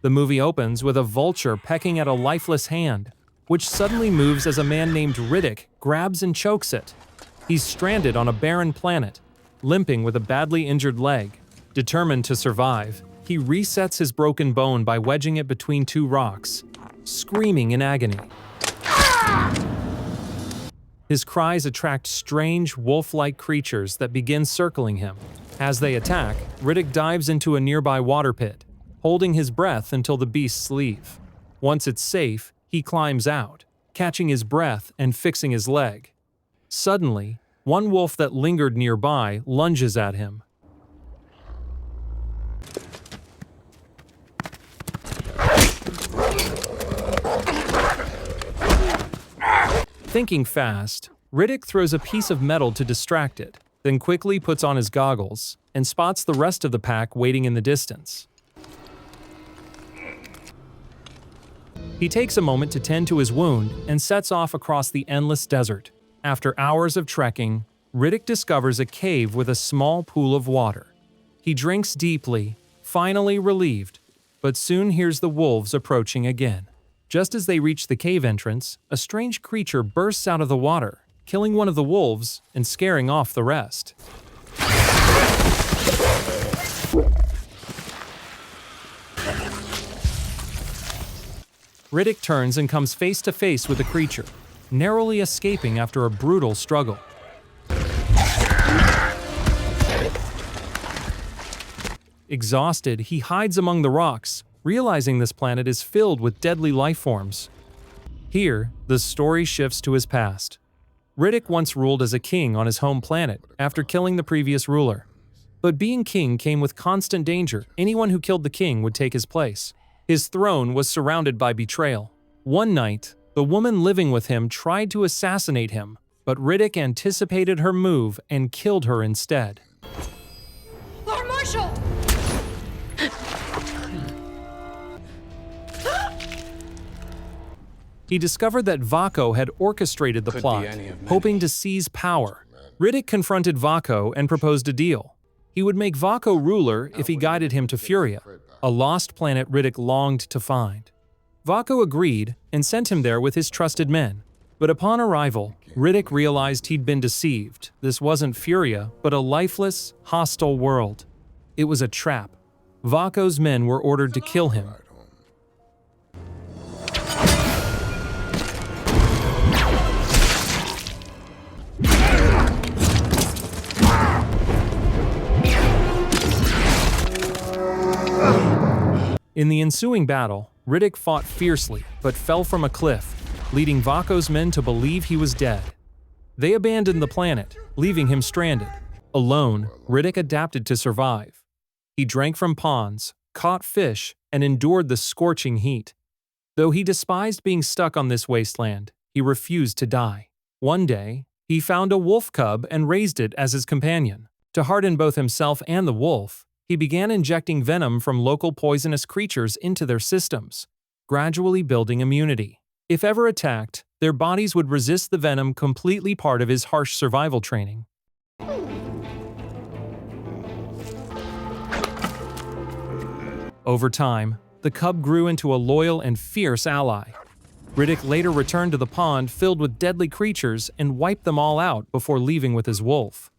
The movie opens with a vulture pecking at a lifeless hand, which suddenly moves as a man named Riddick grabs and chokes it. He's stranded on a barren planet, limping with a badly injured leg. Determined to survive, he resets his broken bone by wedging it between two rocks, screaming in agony. His cries attract strange, wolf-like creatures that begin circling him. As they attack, Riddick dives into a nearby water pit, holding his breath until the beasts leave. Once it's safe, he climbs out, catching his breath and fixing his leg. Suddenly, one wolf that lingered nearby lunges at him. Thinking fast, Riddick throws a piece of metal to distract it, then quickly puts on his goggles and spots the rest of the pack waiting in the distance. He takes a moment to tend to his wound and sets off across the endless desert. After hours of trekking, Riddick discovers a cave with a small pool of water. He drinks deeply, finally relieved, but soon hears the wolves approaching again. Just as they reach the cave entrance, a strange creature bursts out of the water, killing one of the wolves and scaring off the rest. Riddick turns and comes face to face with the creature, narrowly escaping after a brutal struggle. Exhausted, he hides among the rocks, realizing this planet is filled with deadly life forms. Here, the story shifts to his past. Riddick once ruled as a king on his home planet after killing the previous ruler. But being king came with constant danger. Anyone who killed the king would take his place. His throne was surrounded by betrayal. One night, the woman living with him tried to assassinate him, but Riddick anticipated her move and killed her instead. Lord Marshal! He discovered that Vaco had orchestrated the plot, hoping to seize power. Riddick confronted Vaco and proposed a deal. He would make Vaco ruler if he guided him to Furia, a lost planet Riddick longed to find. Vaco agreed and sent him there with his trusted men. But upon arrival, Riddick realized he'd been deceived. This wasn't Furia, but a lifeless, hostile world. It was a trap. Vaco's men were ordered to kill him. In the ensuing battle, Riddick fought fiercely, but fell from a cliff, leading Vaco's men to believe he was dead. They abandoned the planet, leaving him stranded. Alone, Riddick adapted to survive. He drank from ponds, caught fish, and endured the scorching heat. Though he despised being stuck on this wasteland, he refused to die. One day, he found a wolf cub and raised it as his companion. To harden both himself and the wolf, he began injecting venom from local poisonous creatures into their systems, gradually building immunity. If ever attacked, their bodies would resist the venom, completely part of his harsh survival training. Over time, the cub grew into a loyal and fierce ally. Riddick later returned to the pond filled with deadly creatures and wiped them all out before leaving with his wolf.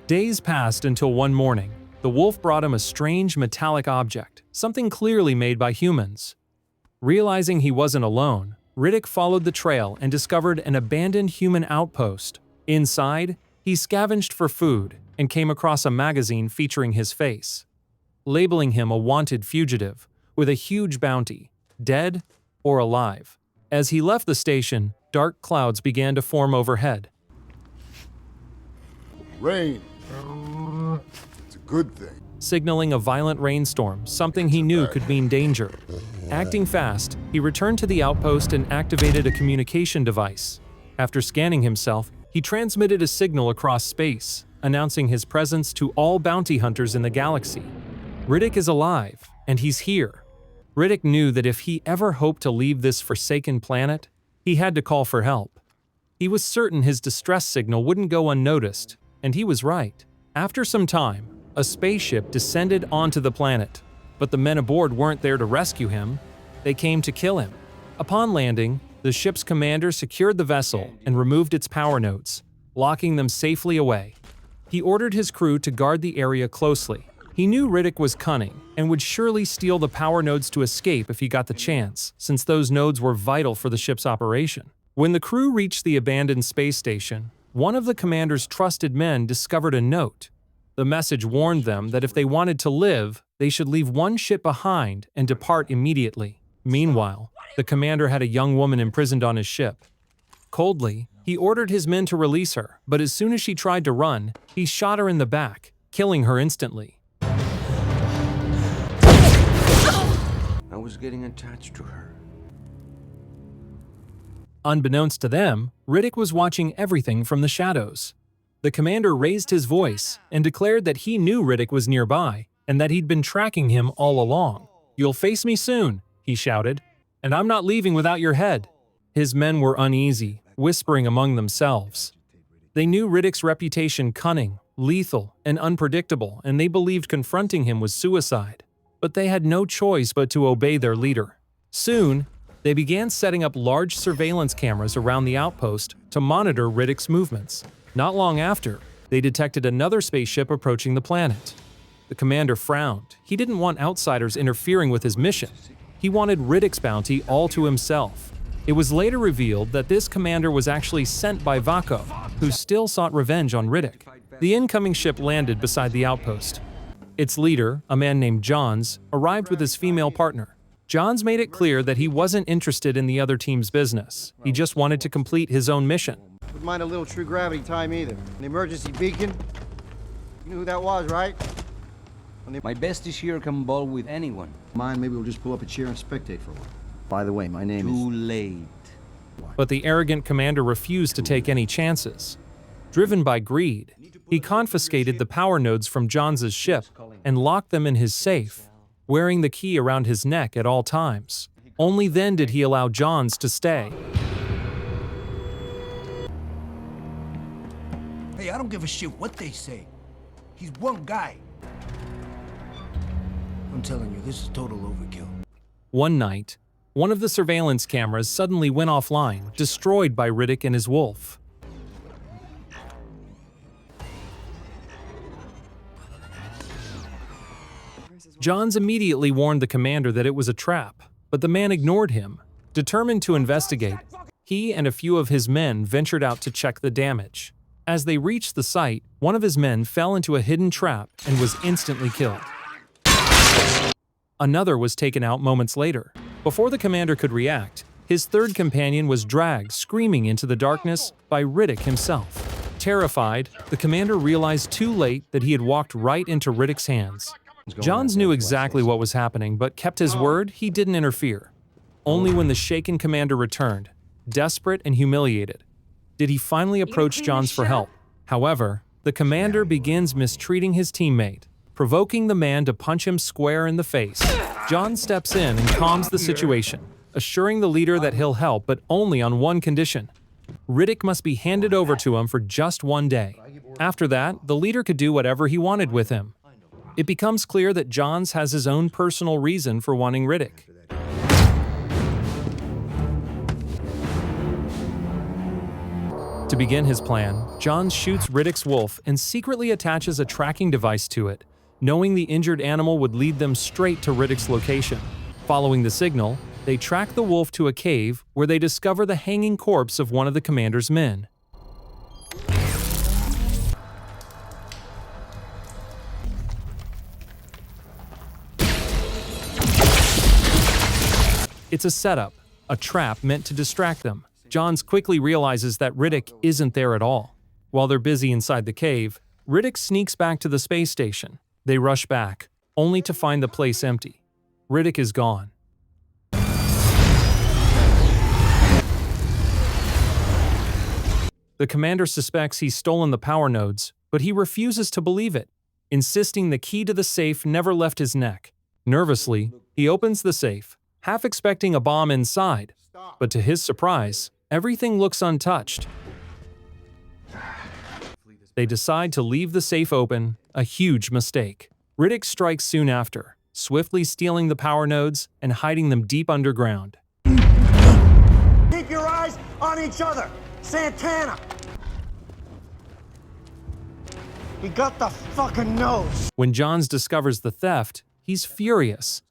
Days passed until one morning, the wolf brought him a strange metallic object, something clearly made by humans. Realizing he wasn't alone, Riddick followed the trail and discovered an abandoned human outpost. Inside, he scavenged for food and came across a magazine featuring his face, labeling him a wanted fugitive with a huge bounty, dead or alive. As he left the station, dark clouds began to form overhead. Rain. It's a good thing. Signaling a violent rainstorm, something he knew could mean danger. Acting fast, he returned to the outpost and activated a communication device. After scanning himself, he transmitted a signal across space, announcing his presence to all bounty hunters in the galaxy. Riddick is alive, and he's here. Riddick knew that if he ever hoped to leave this forsaken planet, he had to call for help. He was certain his distress signal wouldn't go unnoticed, and he was right. After some time, a spaceship descended onto the planet, but the men aboard weren't there to rescue him. They came to kill him. Upon landing, the ship's commander secured the vessel and removed its power nodes, locking them safely away. He ordered his crew to guard the area closely. He knew Riddick was cunning and would surely steal the power nodes to escape if he got the chance, since those nodes were vital for the ship's operation. When the crew reached the abandoned space station, one of the commander's trusted men discovered a note. The message warned them that if they wanted to live, they should leave one ship behind and depart immediately. Meanwhile, the commander had a young woman imprisoned on his ship. Coldly, he ordered his men to release her, but as soon as she tried to run, he shot her in the back, killing her instantly. I was getting attached to her. Unbeknownst to them, Riddick was watching everything from the shadows. The commander raised his voice and declared that he knew Riddick was nearby and that he'd been tracking him all along. "You'll face me soon," he shouted, "and I'm not leaving without your head." His men were uneasy, whispering among themselves. They knew Riddick's reputation cunning, lethal, and unpredictable, and they believed confronting him was suicide. But they had no choice but to obey their leader. Soon, they began setting up large surveillance cameras around the outpost to monitor Riddick's movements. Not long after, they detected another spaceship approaching the planet. The commander frowned. He didn't want outsiders interfering with his mission. He wanted Riddick's bounty all to himself. It was later revealed that this commander was actually sent by Vaco, who still sought revenge on Riddick. The incoming ship landed beside the outpost. Its leader, a man named Johns, arrived with his female partner. Johns made it clear that he wasn't interested in the other team's business. He just wanted to complete his own mission. Wouldn't mind a little true gravity time either. An emergency beacon? You knew who that was, right? My besties here can ball with anyone. Mind, maybe we'll just pull up a chair and spectate for a while. By the way, my name Too late. But the arrogant commander refused to take any chances. Driven by greed, he confiscated the power nodes from Johns' ship and locked them in his safe, wearing the key around his neck at all times. Only then did he allow Johns to stay. Hey, I don't give a shit what they say. He's one guy. I'm telling you, this is total overkill. One night, one of the surveillance cameras suddenly went offline, destroyed by Riddick and his wolf. Johns immediately warned the commander that it was a trap, but the man ignored him. Determined to investigate, he and a few of his men ventured out to check the damage. As they reached the site, one of his men fell into a hidden trap and was instantly killed. Another was taken out moments later. Before the commander could react, his third companion was dragged screaming into the darkness by Riddick himself. Terrified, the commander realized too late that he had walked right into Riddick's hands. Johns knew exactly what was happening, but kept his word. He didn't interfere. Only when the shaken commander returned, desperate and humiliated, did he finally approach Johns for help. However, the commander begins mistreating his teammate, provoking the man to punch him square in the face. Johns steps in and calms the situation, assuring the leader that he'll help, but only on one condition. Riddick must be handed over to him for just one day. After that, the leader could do whatever he wanted with him. It becomes clear that Johns has his own personal reason for wanting Riddick. To begin his plan, Johns shoots Riddick's wolf and secretly attaches a tracking device to it, knowing the injured animal would lead them straight to Riddick's location. Following the signal, they track the wolf to a cave where they discover the hanging corpse of one of the commander's men. It's a setup, a trap meant to distract them. Johns quickly realizes that Riddick isn't there at all. While they're busy inside the cave, Riddick sneaks back to the space station. They rush back, only to find the place empty. Riddick is gone. The commander suspects he's stolen the power nodes, but he refuses to believe it, insisting the key to the safe never left his neck. Nervously, he opens the safe, half expecting a bomb inside, but to his surprise, everything looks untouched. They decide to leave the safe open, a huge mistake. Riddick strikes soon after, swiftly stealing the power nodes and hiding them deep underground. Keep your eyes on each other! Santana! He got the fucking nose! When Johns discovers the theft, he's furious.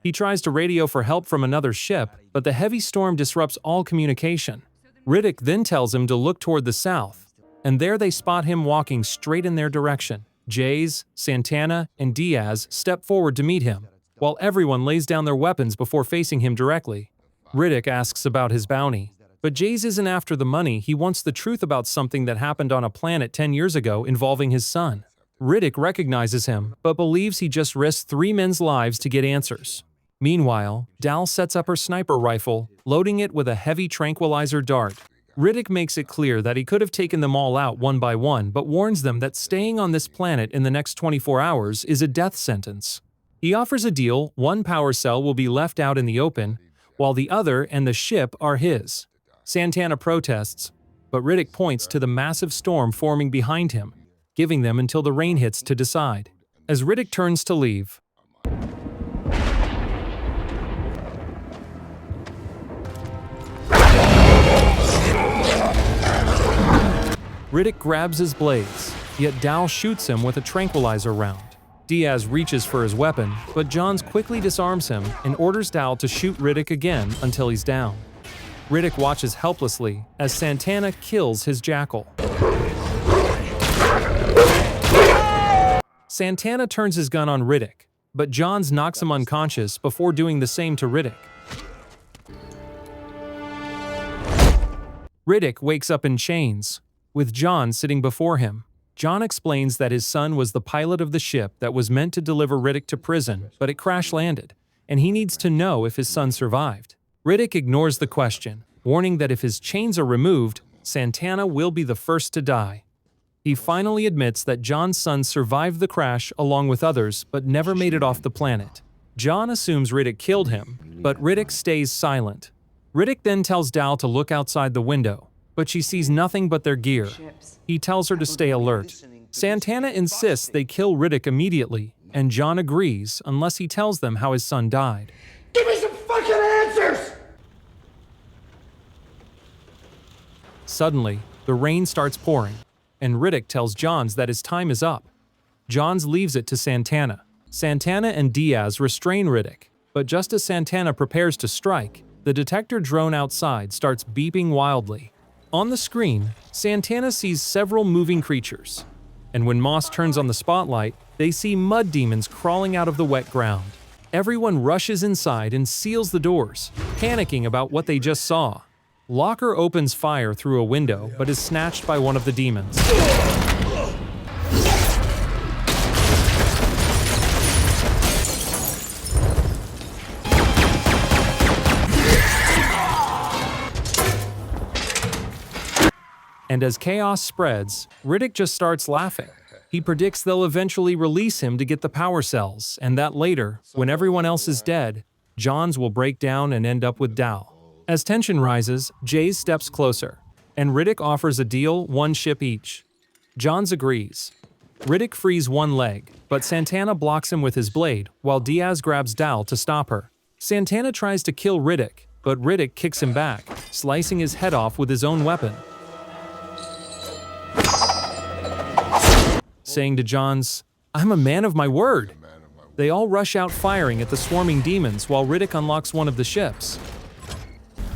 He tries to radio for help from another ship, but the heavy storm disrupts all communication. Riddick then tells him to look toward the south, and there they spot him walking straight in their direction. Jays, Santana, and Diaz step forward to meet him, while everyone lays down their weapons before facing him directly. Riddick asks about his bounty, but Jays isn't after the money, he wants the truth about something that happened on a planet 10 years ago involving his son. Riddick recognizes him, but believes he just risked 3 men's lives to get answers. Meanwhile, Dal sets up her sniper rifle, loading it with a heavy tranquilizer dart. Riddick makes it clear that he could have taken them all out one by one, but warns them that staying on this planet in the next 24 hours is a death sentence. He offers a deal: 1 power cell will be left out in the open, while the other and the ship are his. Santana protests, but Riddick points to the massive storm forming behind him, giving them until the rain hits to decide. As Riddick turns to leave, Riddick grabs his blades, yet Dal shoots him with a tranquilizer round. Diaz reaches for his weapon, but Johns quickly disarms him and orders Dal to shoot Riddick again until he's down. Riddick watches helplessly as Santana kills his jackal. Santana turns his gun on Riddick, but Johns knocks him unconscious before doing the same to Riddick. Riddick wakes up in chains, with John sitting before him. John explains that his son was the pilot of the ship that was meant to deliver Riddick to prison, but it crash-landed, and he needs to know if his son survived. Riddick ignores the question, warning that if his chains are removed, Santana will be the first to die. He finally admits that John's son survived the crash along with others, but never made it off the planet. John assumes Riddick killed him, but Riddick stays silent. Riddick then tells Dal to look outside the window, but she sees nothing but their gear. He tells her to stay alert. Santana insists they kill Riddick immediately, and John agrees unless he tells them how his son died. Give me some fucking answers! Suddenly, the rain starts pouring, and Riddick tells Johns that his time is up. Johns leaves it to Santana. Santana and Diaz restrain Riddick, but just as Santana prepares to strike, the detector drone outside starts beeping wildly. On the screen, Santana sees several moving creatures, and when Moss turns on the spotlight, they see mud demons crawling out of the wet ground. Everyone rushes inside and seals the doors, panicking about what they just saw. Locker opens fire through a window but is snatched by one of the demons. And as chaos spreads, Riddick just starts laughing. He predicts they'll eventually release him to get the power cells, and that later, when everyone else is dead, Johns will break down and end up with Dal. As tension rises, Jays steps closer, and Riddick offers a deal: 1 ship each. Johns agrees. Riddick frees one leg, but Santana blocks him with his blade, while Diaz grabs Dal to stop her. Santana tries to kill Riddick, but Riddick kicks him back, slicing his head off with his own weapon. Saying to Johns, "I'm a man of my word." They all rush out firing at the swarming demons while Riddick unlocks one of the ships.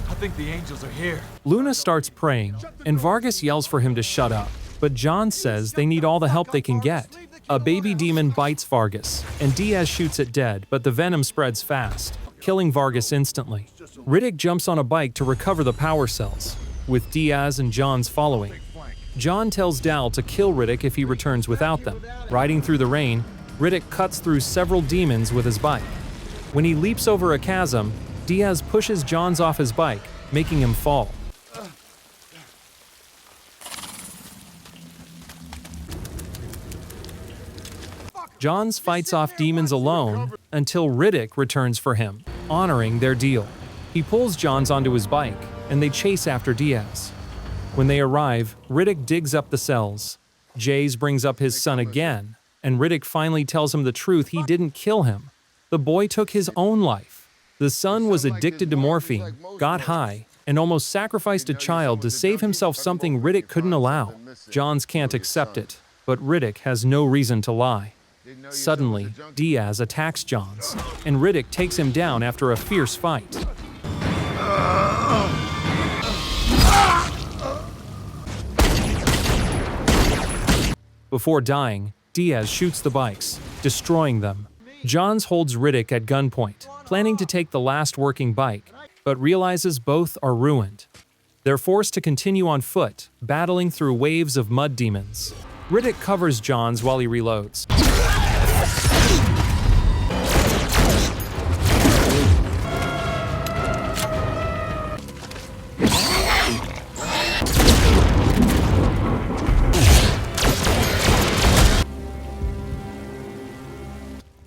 I think the angels are here. Luna starts praying, and Vargas yells for him to shut up, but Johns says they need all the help they can get. A baby demon bites Vargas, and Diaz shoots it dead, but the venom spreads fast, killing Vargas instantly. Riddick jumps on a bike to recover the power cells, with Diaz and Johns following. John tells Dal to kill Riddick if he returns without them. Riding through the rain, Riddick cuts through several demons with his bike. When he leaps over a chasm, Diaz pushes Johns off his bike, making him fall. Johns fights off demons alone until Riddick returns for him, honoring their deal. He pulls Johns onto his bike, and they chase after Diaz. When they arrive, Riddick digs up the cells. Jays brings up his son again, and Riddick finally tells him the truth: he didn't kill him. The boy took his own life. The son was addicted to morphine, got high, and almost sacrificed a child to save himself something Riddick couldn't allow. Johns can't accept it, but Riddick has no reason to lie. Suddenly, Diaz attacks Johns, and Riddick takes him down after a fierce fight. Before dying, Diaz shoots the bikes, destroying them. Johns holds Riddick at gunpoint, planning to take the last working bike, but realizes both are ruined. They're forced to continue on foot, battling through waves of mud demons. Riddick covers Johns while he reloads.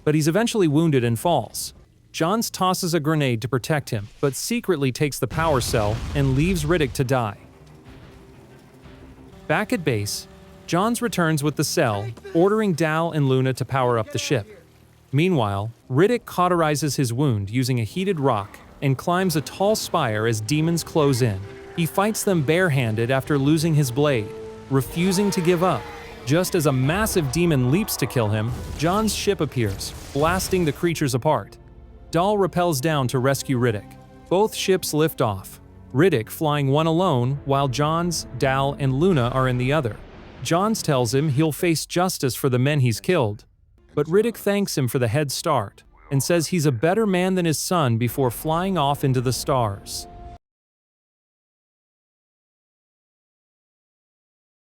But he's eventually wounded and falls. Johns tosses a grenade to protect him, but secretly takes the power cell and leaves Riddick to die. Back at base, Johns returns with the cell, ordering Dal and Luna to power up the ship. Meanwhile, Riddick cauterizes his wound using a heated rock and climbs a tall spire as demons close in. He fights them barehanded after losing his blade, refusing to give up. Just as a massive demon leaps to kill him, Johns' ship appears, blasting the creatures apart. Dal rappels down to rescue Riddick. Both ships lift off, Riddick flying one alone while Johns, Dal, and Luna are in the other. Johns tells him he'll face justice for the men he's killed, but Riddick thanks him for the head start and says he's a better man than his son before flying off into the stars.